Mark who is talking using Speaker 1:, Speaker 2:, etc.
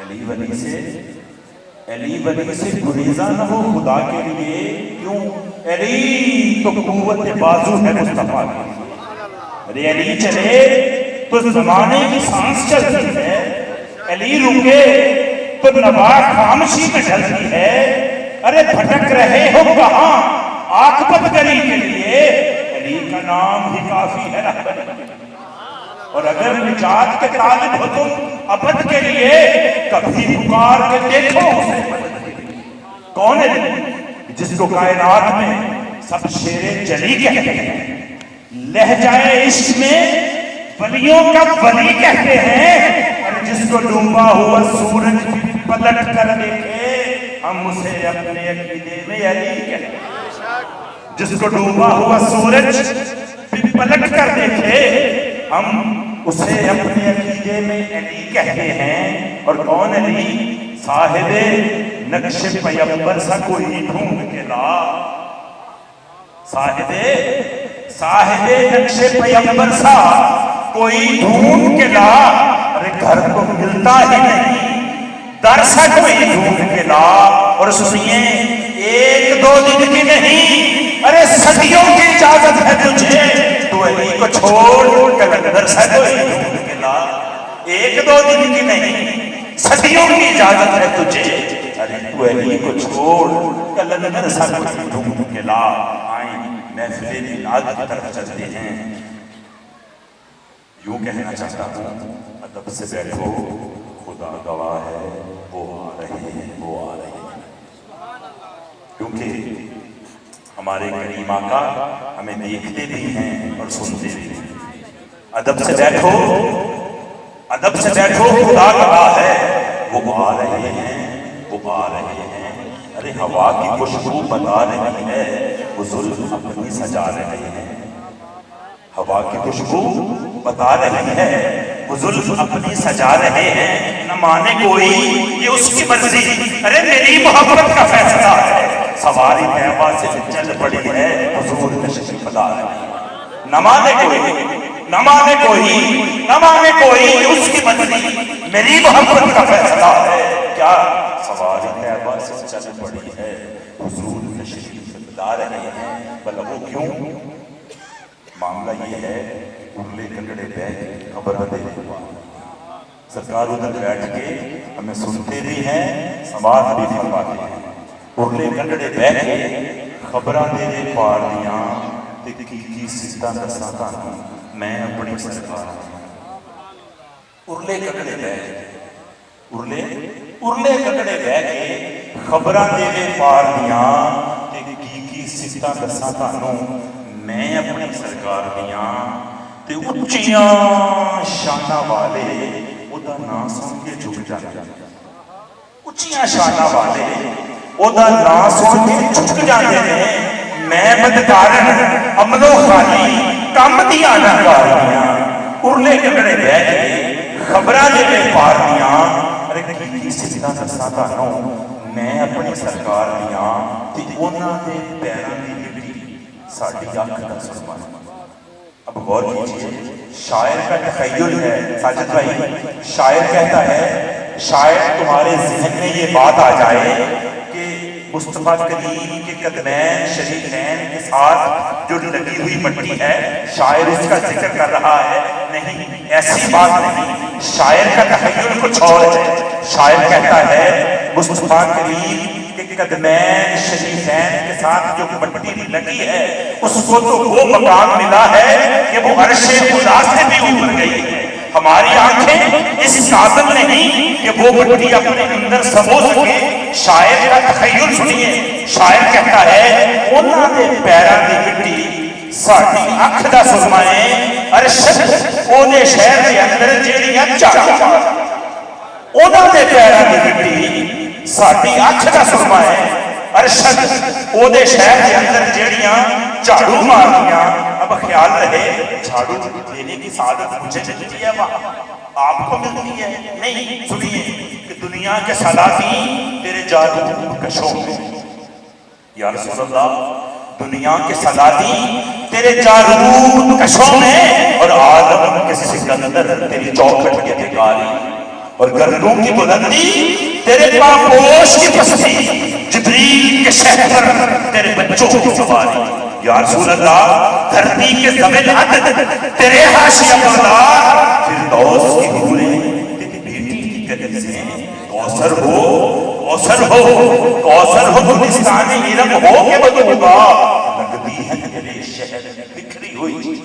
Speaker 1: علی ولی سے گریزہ نہ ہو خدا کے لیے، کیوں؟ علی تو قوت بازو ہے مصطفیٰ کی، ارے علی چلے تو زمانے کی سانس چلتی ہے، علی رکے تو نوا خاموشی میں ڈلتی ہے، ارے بھٹک رہے ہو کہاں عاقبت گری کے لیے، علی کا نام ہی کافی ہے رہبری کے لیے، اور اگر نجات کے طالب ہو تم ابد کے لیے، کبھی پکار کے دیکھو اسے مدد کے لیے۔ کون ہے جس کو کائنات میں سب شیر جلی کہتے ہیں، لہجائے عشق میں ولیوں کا ولی کہتے ہیں، اور جس کو ڈوبا ہوا سورج بھی پلٹ کر دیکھے ہم اسے اپنے عقیدے میں علی کہتے ہیں۔ جس کو ڈوبا ہوا سورج بھی پلٹ کر دیکھے ہم اسے اپنے عقیدے میں علی کہتے ہیں۔ اور کون علی؟ صاحب نقش پیغمبر سا کوئی ڈھونڈ کے لا، صاحب نقش پیغمبر سا کوئی ڈھونڈ کے لا، ارے گھر تو ملتا ہی نہیں، در سا کوئی ڈھونڈ کے لا۔ اور سنیے، ایک دو دن کی نہیں، ارے صدیوں کی اجازت ہے تجھے، تو علی کو چھوڑ کلندر سا کوئی ڈھونڈ کے لا۔ ایک دو دن کی نہیں، صدیوں کی اجازت ہے تجھے، ارے تو علی کو چھوڑ کلندر سا کوئی ڈھونڈ کے لا۔ آئیں محفل میلاد کی طرف چلتے ہیں۔ یوں کہنا چاہتا ہوں، ادب سے بیٹھو، خدا گواہ ہے، وہ آ رہے ہیں، وہ آ رہے ہیں، کیونکہ ہمارے کریم آقا ہمیں دیکھتے بھی ہیں اور سنتے بھی ہیں۔ ادب سے بیٹھو، ادب سے بیٹھو، خدا گواہ ہے، وہ آ رہے ہیں، وہ آ رہے ہیں۔ ارے ہوا کی خوشبو بتا رہی ہے، وہ زلف اپنی سجا رہے ہیں۔ ہوا کی خوشبو بتا رہی ہے، وہ زلف اپنی سجا رہے ہیں۔ نہ مانے کوئی یہ اس کی مرضی، ارے میری محبت کا فیصلہ ہے، سواری طیبہ سے چل پڑی ہے، حضور تشریف لا رہے ہیں۔ نہ مانے کوئی، نہ مانے کوئی، نہ مانے کوئی اس کی مرضی، میری محبت کا فیصلہ ہے، کیا سواری طیبہ سے چل پڑی ہے، حضور تشریف لا رہے ہیں۔ بھلا وہ کیوں؟ معاملہ یہ ہے، ارلے کنڈڑے بیٹھ خبریں دے دے، سرکار ادھر بیٹھ کے ہمیں سنتے بھی ہیں، سماعت بھی فرماتے ہیں۔ ارلے کنڈڑے بیٹھ کے خبریں دے دے پار دیاں، تے کی سجدہ دساں تانوں میں اپنی سرکار ہوں۔ ارلے کنڈڑے بیٹھ کے، ارلے کنڈڑے بیٹھ کے خبریں دے دے پار دیاں، تے کی سجدہ دساں تانوں میں اپنی سرکار دیاں، تے اچھیاں شانہ والے ادا نام سن کے جھک جاندے، اچھیاں شانہ والے ادا نام سن کے جھک جاندے نے۔ میں بدکارن عمل و خالی کم دیا نہ کاریاں، ارلے کنڈڑے بیٹھ کے خبراں دے تے پار دیاں، ارے کی سجدہ دساں تانوں میں اپنی سرکار دیاں، تے انہاں دے پیراں دی مٹی ساڈی اکھ دا سرما۔ اب غور کیجئے، شاعر کا تخیل ہے، ساجد بھائی، شاعر کہتا ہے، شاعر تمہارے ذہن میں یہ بات آ جائے کہ مصطفیٰ کریم کے قدمین شریفین کے ساتھ جو لگی ہوئی مٹی ہے، شاعر اس کا ذکر کر رہا ہے۔ نہیں، ایسی بات نہیں، شاعر کا تخیل کچھ اور ہے۔ شاعر کہتا ہے مصطفیٰ کریم کے قدمین شریفین کے ساتھ جو مٹی لگی ہے، اس کو تو وہ مقام ملا ہے کہ وہ عرش خدا سے بھی اوپر گئی ہے۔ ہماری آنکھیں اس قابل نہیں کہ وہ مٹی اپنے اندر سمو سکے۔ شاعر کا تخیل سنیے، شاعر کہتا ہے انہاں دے پیراں دی مٹی ساڈی اکھ دا سرما ہے، ارشد اونے شہر دے اندر جیڑیاں جھاڑو مار، انہاں دے پیراں دی مٹی ساڈی اکھ دا سرما ہے، ارشد اونے شہر دے اندر جیڑیاں جھاڑو مارنیاں۔ اب خیال رہے، جھاڑو دینے کی سعادت مجھے ملتی ہے، وہاں آپ کو ملتی ہے؟ نہیں، سنیے کہ دنیا کے سلاطین تیرے جادو کشوں میں، یا رسول اللہ، دنیا کے سلاطین تیرے جادو کشوں میں، اور عالم کے سکندر تیری چوکھٹ کے بھکاری۔ اور گردوں کی بلندی تیرے پاپوش کی پستی، جبریل کے شہر تیرے بچوں کی سواری۔ یا رسول اللہ دھرتی کے زمین عدد تیرے حاشیہ بردار، فردوس کی حوریں تیری بیٹی کی کنیزیں، کوثر ہو کوثر ہو کوثر ہو گلستان علم ہو کے بدوں گا، لگتی ہے تیرے شہر بکھری ہوئی